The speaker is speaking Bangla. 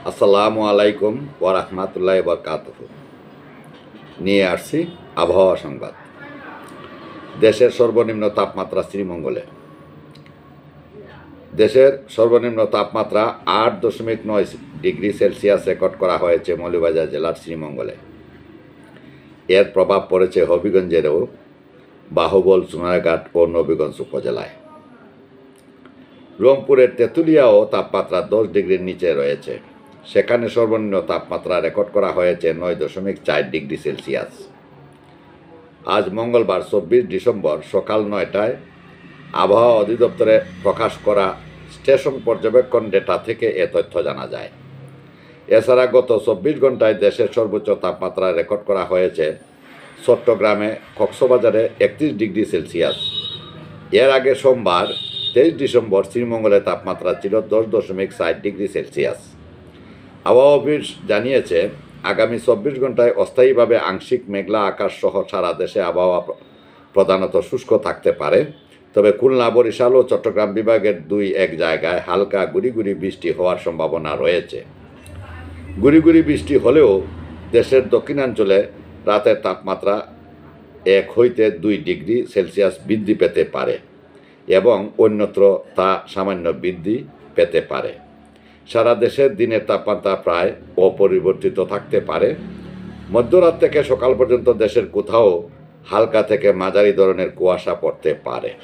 আসসালামু আলাইকুম ওয়া রাহমাতুল্লাহি ওয়া বারাকাতুহু। নিয়ে আসছি আবহাওয়া সংবাদ। দেশের সর্বনিম্ন তাপমাত্রা শ্রীমঙ্গলে। দেশের সর্বনিম্ন তাপমাত্রা 8.9 ডিগ্রি সেলসিয়াস রেকর্ড করা হয়েছে মৌলভীবাজার জেলার শ্রীমঙ্গলে। এর প্রভাব পড়েছে হবিগঞ্জেরও বাহুবল, সোনারঘাট ও নবীগঞ্জ উপজেলায়। রংপুরের তেঁতুলিয়াও তাপমাত্রা 10 ডিগ্রির নিচে রয়েছে। সেখানে সর্বনিম্ন তাপমাত্রা রেকর্ড করা হয়েছে 9.4 ডিগ্রি সেলসিয়াস। আজ মঙ্গলবার 24 ডিসেম্বর সকাল 9টায় আবহাওয়া অধিদপ্তরে প্রকাশ করা স্টেশন পর্যবেক্ষণ ডেটা থেকে এ তথ্য জানা যায়। এছাড়া গত 24 ঘন্টায় দেশের সর্বোচ্চ তাপমাত্রা রেকর্ড করা হয়েছে চট্টগ্রামে, কক্সবাজারে 31 ডিগ্রি সেলসিয়াস। এর আগে সোমবার 23 ডিসেম্বর শ্রীমঙ্গলে তাপমাত্রা ছিল 10.4 ডিগ্রি সেলসিয়াস। আবহাওয়া অফিস জানিয়েছে, আগামী 24 ঘন্টায় অস্থায়ীভাবে আংশিক মেঘলা আকাশ সহ সারা দেশে আবহাওয়া প্রধানত শুষ্ক থাকতে পারে। তবে খুলনা, বরিশাল ও চট্টগ্রাম বিভাগের 2-1 জায়গায় হালকা গুড়ি বৃষ্টি হওয়ার সম্ভাবনা রয়েছে। গুড়ি বৃষ্টি হলেও দেশের দক্ষিণাঞ্চলে রাতের তাপমাত্রা 1 হইতে 2 ডিগ্রি সেলসিয়াস বৃদ্ধি পেতে পারে এবং অন্যত্র তা সামান্য বৃদ্ধি পেতে পারে। সারা দেশের দিনের তাপমাত্রা প্রায় অপরিবর্তিত থাকতে পারে। মধ্যরাত থেকে সকাল পর্যন্ত দেশের কোথাও হালকা থেকে মাঝারি ধরনের কুয়াশা পড়তে পারে।